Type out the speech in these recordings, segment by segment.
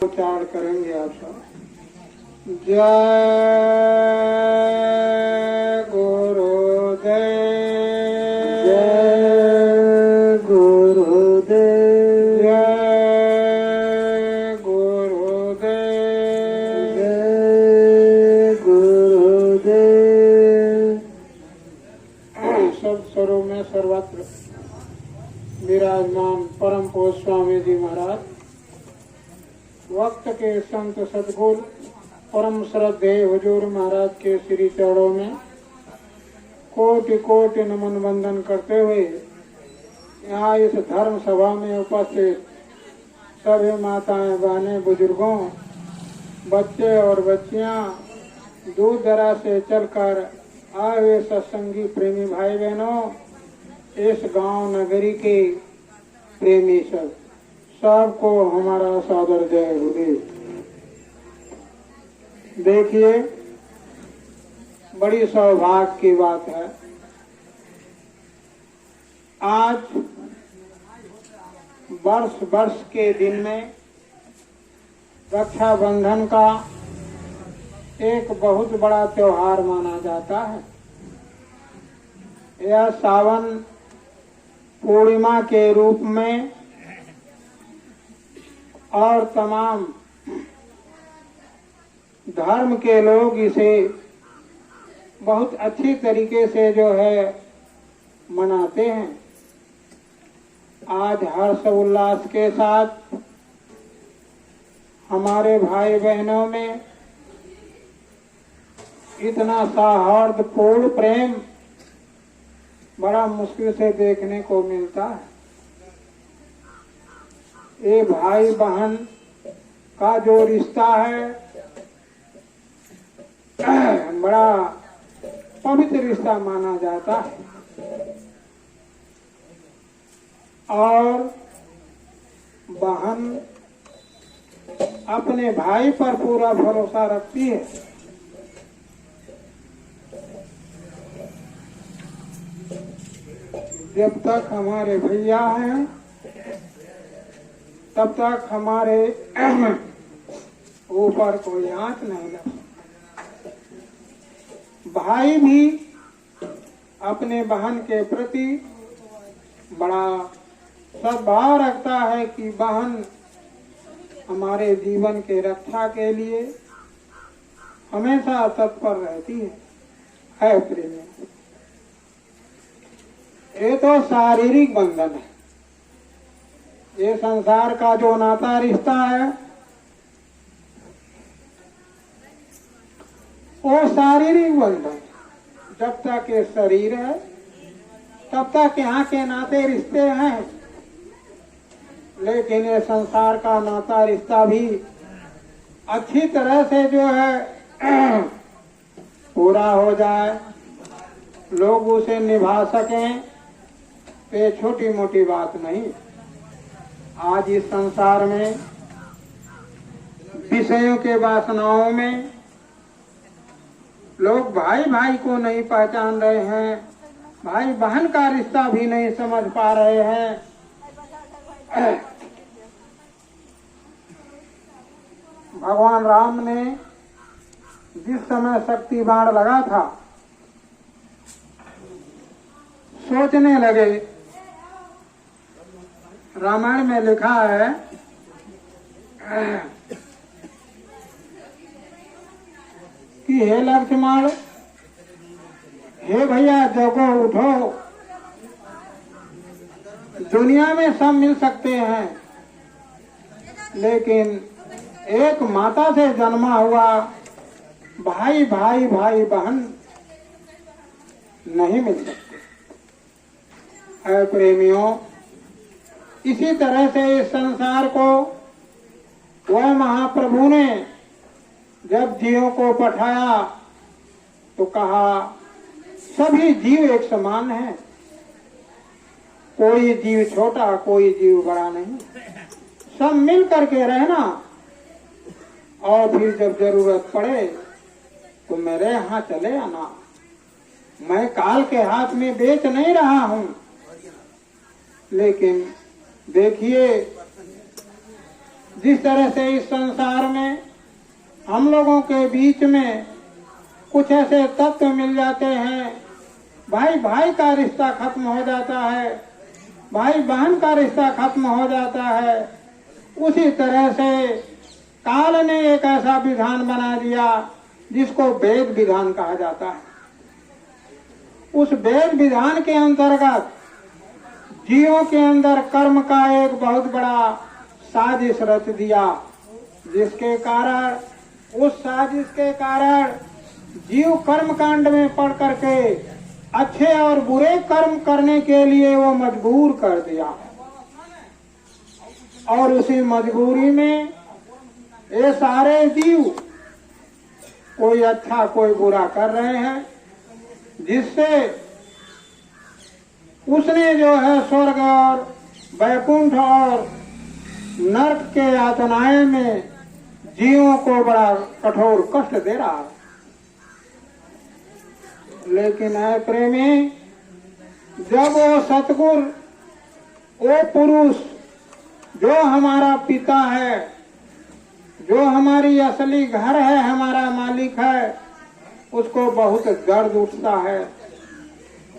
उच्चारण करेंगे आप सब। जय गुरुदेव, जय गुरुदेव, जय गुरुदेव, जय गुरुदेव। सब स्वरों में सर्वत्र विराजमान परम पूज्य स्वामी जी महाराज, वक्त के संत सद्गुरु परम श्रद्धेय हुजूर महाराज के श्री चरणों में कोटि कोटि नमन वंदन करते हुए यहाँ इस धर्म सभा में उपस्थित सभी माताएं, बहनें, बुजुर्गों, बच्चे और बच्चियां, दूर दराज से चलकर आए हुए सत्संगी प्रेमी भाई बहनों, इस गांव नगरी के प्रेमी सबको हमारा सादर जय गुरुदेव। देखिए, बड़ी सौभाग्य की बात है, आज वर्ष के दिन में रक्षाबंधन का एक बहुत बड़ा त्योहार माना जाता है। यह सावन पूर्णिमा के रूप में और तमाम धर्म के लोग इसे बहुत अच्छी तरीके से जो है मनाते हैं। आज हर्ष उल्लास के साथ हमारे भाई बहनों में इतना सौहार्दपूर्ण प्रेम बड़ा मुश्किल से देखने को मिलता है। ये भाई बहन का जो रिश्ता है बड़ा पवित्र रिश्ता माना जाता है और बहन अपने भाई पर पूरा भरोसा रखती है। जब तक हमारे भैया हैं तब तक हमारे ऊपर कोई आंच नहीं लग। भाई भी अपने बहन के प्रति बड़ा सद्भाव रखता है कि बहन हमारे जीवन के रक्षा के लिए हमेशा तत्पर रहती है प्रेमी। ये तो शारीरिक बंधन है, ये संसार का जो नाता रिश्ता है वो शारीरिक बंधन। जब तक ये शरीर है तब तक यहाँ के नाते रिश्ते हैं, लेकिन ये संसार का नाता रिश्ता भी अच्छी तरह से जो है पूरा हो जाए, लोग उसे निभा सकें, ये छोटी मोटी बात नहीं। आज इस संसार में विषयों के वासनाओं में लोग भाई भाई को नहीं पहचान रहे हैं, भाई बहन का रिश्ता भी नहीं समझ पा रहे हैं। भगवान राम ने जिस समय शक्ति बाण लगा था, सोचने लगे, रामायण में लिखा है कि हे लक्ष्मण, हे भैया जगो उठो, दुनिया में सब मिल सकते हैं लेकिन एक माता से जन्मा हुआ भाई भाई भाई बहन नहीं मिल सकते। ऐ प्रेमियों, इसी तरह से इस संसार को वह महाप्रभु ने जब जीवों को पठाया तो कहा सभी जीव एक समान हैं, कोई जीव छोटा कोई जीव बड़ा नहीं, सब मिल करके रहना और फिर जब जरूरत पड़े तो मेरे यहाँ चले आना। मैं काल के हाथ में बेच नहीं रहा हूँ, लेकिन देखिए जिस तरह से इस संसार में हम लोगों के बीच में कुछ ऐसे तत्व मिल जाते हैं, भाई भाई का रिश्ता खत्म हो जाता है, भाई बहन का रिश्ता खत्म हो जाता है, उसी तरह से काल ने एक ऐसा विधान बना दिया जिसको वेद विधान कहा जाता है। उस वेद विधान के अंतर्गत जीवों के अंदर कर्म का एक बहुत बड़ा साजिश रच दिया, जिसके कारण उस साजिश के कारण जीव कर्म कांड में पड़ करके अच्छे और बुरे कर्म करने के लिए वो मजबूर कर दिया। और उसी मजबूरी में ये सारे जीव कोई अच्छा कोई बुरा कर रहे हैं, जिससे उसने जो है स्वर्ग और वैकुंठ और नरक के यातनाएं में जीवों को बड़ा कठोर कष्ट दे रहा है। लेकिन है प्रेमी, जब वो सतगुरु, वो पुरुष जो हमारा पिता है, जो हमारी असली घर है, हमारा मालिक है, उसको बहुत दर्द उठता है।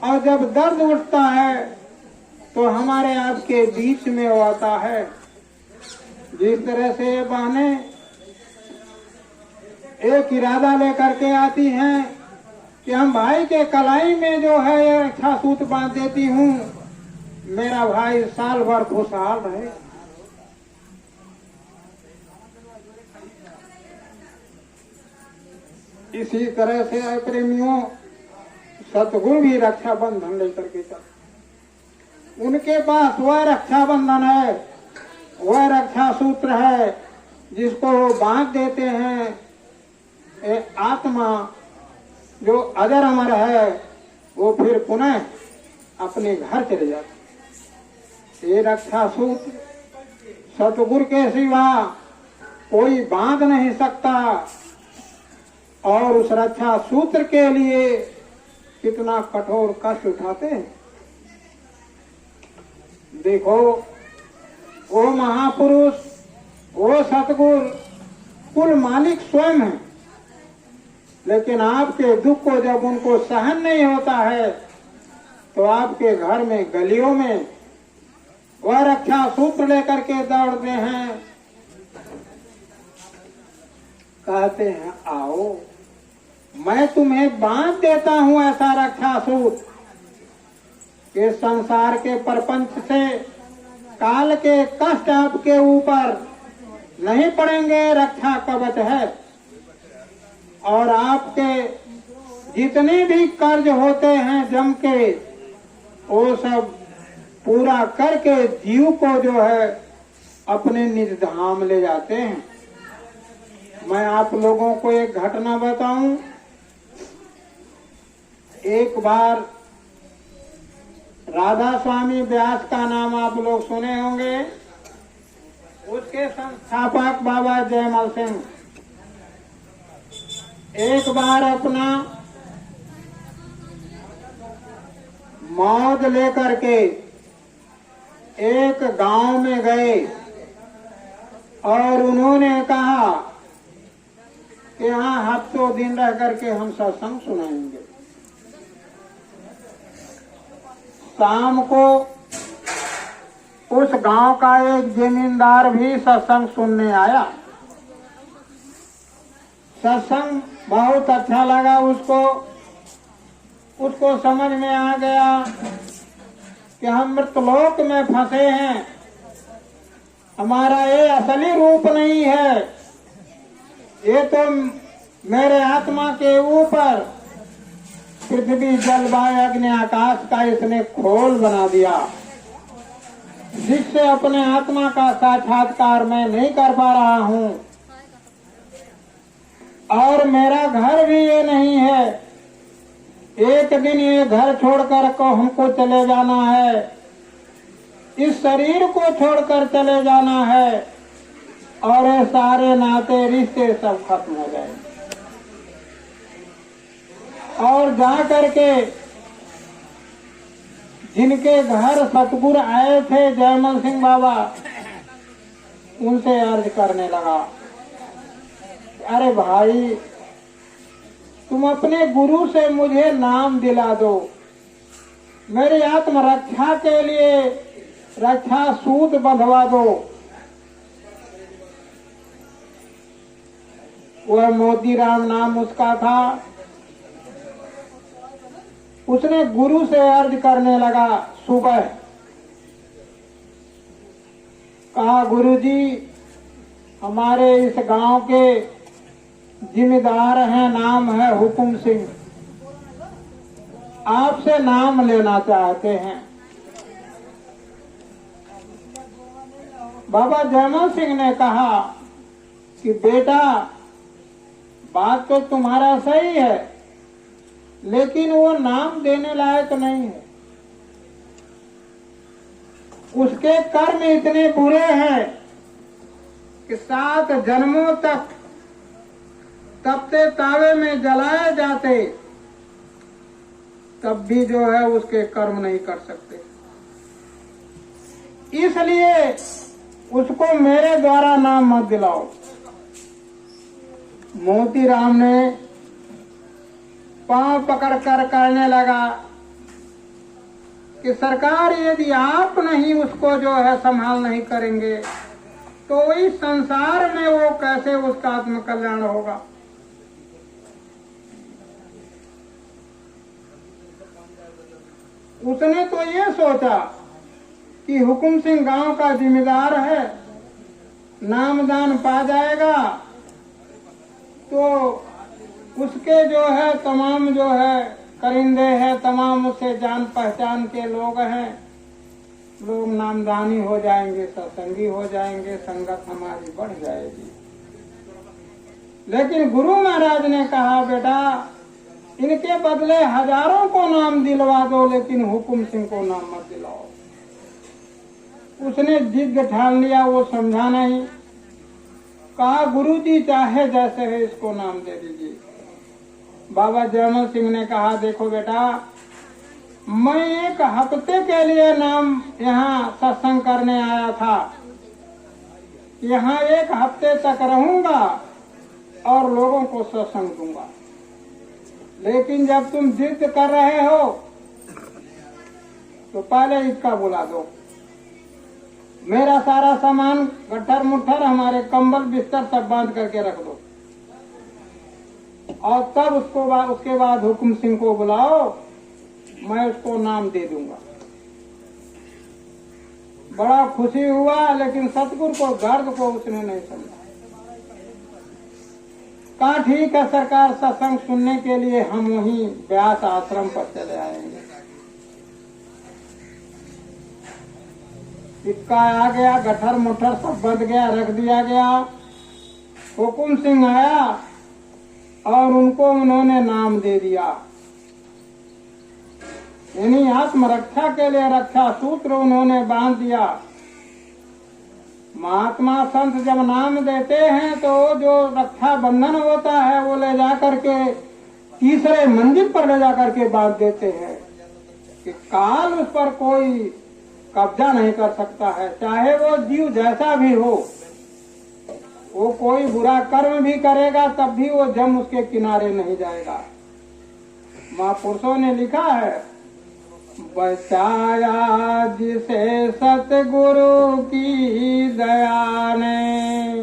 और जब दर्द उठता है तो हमारे आपके बीच में वो आता है। जिस तरह से ये बहने एक इरादा लेकर के आती हैं कि हम भाई के कलाई में जो है ये अच्छा सूत बांध देती हूँ, मेरा भाई साल भर खुशहाल रहे। इसी तरह से प्रेमियों, सतगुरु भी रक्षा बंधन लेकर के चल, उनके पास वह रक्षा बंधन है, वह रक्षा सूत्र है जिसको वो बांध देते हैं। आत्मा जो अजर अमर है वो फिर पुनः अपने घर चले जाते। ये रक्षा सूत्र सतगुरु के सिवा कोई बांध नहीं सकता। और उस रक्षा सूत्र के लिए कितना कठोर कष्ट उठाते हैं। देखो, वो महापुरुष, वो सतगुरु कुल मालिक स्वयं है, लेकिन आपके दुख को जब उनको सहन नहीं होता है तो आपके घर में गलियों में वह रक्षा सूत्र लेकर के दौड़ते हैं, कहते हैं आओ मैं तुम्हें बांध देता हूं ऐसा रक्षा सूत्र कि संसार के प्रपंच से काल के कष्ट आपके ऊपर नहीं पड़ेंगे। रक्षा कवच है और आपके जितने भी कर्ज होते हैं जम के, वो सब पूरा करके जीव को जो है अपने निज धाम ले जाते हैं। मैं आप लोगों को एक घटना बताऊं। एक बार राधा स्वामी व्यास का नाम आप लोग सुने होंगे। उसके संस्थापक बाबा जयमल सिंह एक बार अपना मौज लेकर के एक गांव में गए और उन्होंने कहा कि यहाँ हफ्तों दिन रह करके हम सत्संग सुनाएंगे। शाम को उस गांव का एक जमींदार भी सत्संग सुनने आया। सत्संग बहुत अच्छा लगा उसको। उसको समझ में आ गया कि हम मृतलोक में फंसे हैं, हमारा ये असली रूप नहीं है, ये तो मेरे आत्मा के ऊपर पृथ्वी जल वायु अग्नि आकाश का इसने खोल बना दिया, जिससे अपने आत्मा का साक्षात्कार मैं नहीं कर पा रहा हूँ। और मेरा घर भी ये नहीं है, एक दिन ये घर छोड़कर को हमको चले जाना है, इस शरीर को छोड़कर चले जाना है और ये सारे नाते रिश्ते सब खत्म हो गए। और जा करके जिनके घर सतगुरु आए थे जयमल सिंह बाबा, उनसे अर्ज करने लगा, अरे भाई तुम अपने गुरु से मुझे नाम दिला दो, मेरी आत्मरक्षा के लिए रक्षा सूत बंधवा दो। वह मोतीराम नाम उसका था। उसने गुरु से अर्ज करने लगा। सुबह कहा, गुरुजी हमारे इस गांव के जिम्मेदार हैं, नाम है हुकुम सिंह, आपसे नाम लेना चाहते हैं। बाबा जयमल सिंह ने कहा कि बेटा बात तो तुम्हारा सही है, लेकिन वो नाम देने लायक नहीं है। उसके कर्म इतने बुरे हैं कि 7 जन्मों तक तपते तावे में जलाए जाते, तब भी जो है उसके कर्म नहीं कर सकते। इसलिए उसको मेरे द्वारा नाम मत दिलाओ। मोतीराम ने पांव पकड़कर कहने लगा कि सरकार यदि आप नहीं उसको जो है संभाल नहीं करेंगे तो इस संसार में वो कैसे उसका आत्मकल्याण होगा। उसने तो ये सोचा कि हुकुम सिंह गांव का जिम्मेदार है, नामदान पा जाएगा तो उसके जो है तमाम जो है करिंदे हैं, तमाम उससे जान पहचान के लोग हैं, लोग नामदानी हो जाएंगे, सत्संगी हो जाएंगे, संगत हमारी बढ़ जाएगी। लेकिन गुरु महाराज ने कहा, बेटा इनके बदले हजारों को नाम दिलवा दो, लेकिन हुकुम सिंह को नाम मत दिलाओ। उसने जिद ठान लिया, वो समझा नहीं। कहा, गुरुजी चाहे जैसे है इसको नाम दे दीजिए। बाबा जयमल सिंह ने कहा, देखो बेटा मैं 1 हफ्ते के लिए नाम यहाँ सत्संग करने आया था, यहाँ 1 हफ्ते तक रहूंगा और लोगों को सत्संग दूंगा, लेकिन जब तुम जिद कर रहे हो तो पहले इसका बुला दो। मेरा सारा सामान गट्ठर मुट्ठर, हमारे कंबल बिस्तर सब बांध करके रख दो और तब उसके बाद हुकुम सिंह को बुलाओ, मैं उसको नाम दे दूंगा। बड़ा खुशी हुआ, लेकिन सतगुरु को दर्द को उसने नहीं समझा। कहा, ठीक है सरकार, सत्संग सुनने के लिए हम वहीं व्यास आश्रम पर चले आएंगे। सिक्का आ गया, गट्ठर मुट्ठर सब बंध गया, रख दिया गया। हुकुम सिंह आया और उनको उन्होंने नाम दे दिया। यानी आत्मरक्षा के लिए रक्षा सूत्र उन्होंने बांध दिया। महात्मा संत जब नाम देते हैं तो जो रक्षा बंधन होता है वो ले जा करके तीसरे मंजिल पर ले जा करके बांध देते हैं कि काल उस पर कोई कब्जा नहीं कर सकता है, चाहे वो जीव जैसा भी हो। वो कोई बुरा कर्म भी करेगा तब भी वो जम उसके किनारे नहीं जाएगा। महापुरुषों ने लिखा है, बचाया जिसे सतगुरु की दया ने,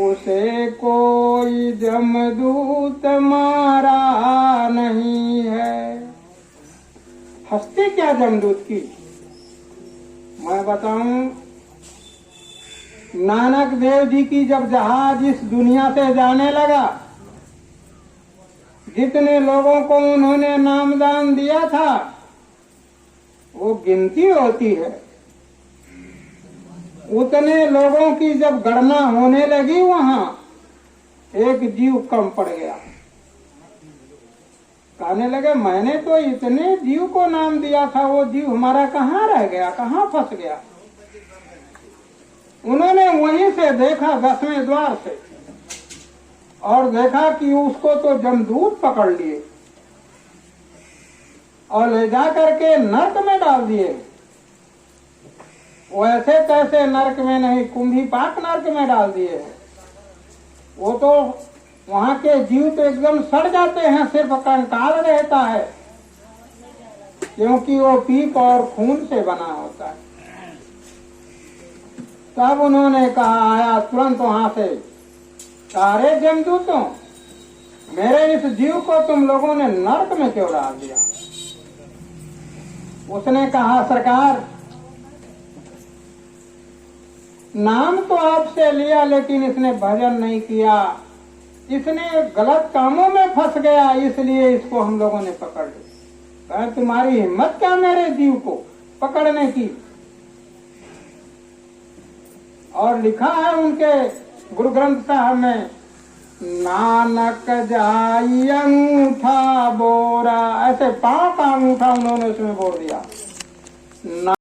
उसे कोई जमदूत मारा नहीं है। हस्ती क्या जमदूत की, मैं बताऊं। नानक देव जी की जब जहाज इस दुनिया से जाने लगा, जितने लोगों को उन्होंने नामदान दिया था वो गिनती होती है। उतने लोगों की जब गणना होने लगी, वहां एक जीव कम पड़ गया। कहने लगे, मैंने तो इतने जीव को नाम दिया था, वो जीव हमारा कहाँ रह गया, कहाँ फंस गया। उन्होंने वहीं से देखा 10वें द्वार से, और देखा कि उसको तो जमदूत पकड़ लिए और ले जा करके नर्क में डाल दिए। वैसे तैसे नरक में नहीं, कुंभी पाक नरक में डाल दिए हैं। वो तो वहां के जीव तो एकदम सड़ जाते हैं, सिर्फ कंकाल रहता है, क्योंकि वो पीप और खून से बना होता है। तब उन्होंने कहा, आया तुरंत वहां से, सारे जमदूतों, मेरे इस जीव को तुम लोगों ने नरक में क्यों डाल दिया? उसने कहा, सरकार, नाम तो आपसे लिया लेकिन इसने भजन नहीं किया, इसने गलत कामों में फंस गया, इसलिए इसको हम लोगों ने पकड़ लिया। तुम्हारी हिम्मत क्या मेरे जीव को पकड़ने की? और लिखा है उनके गुरु ग्रंथ साहब में, नानक जाई अंगूठा बोरा, ऐसे पांव का अंगूठा उन्होंने उसमें बोल दिया।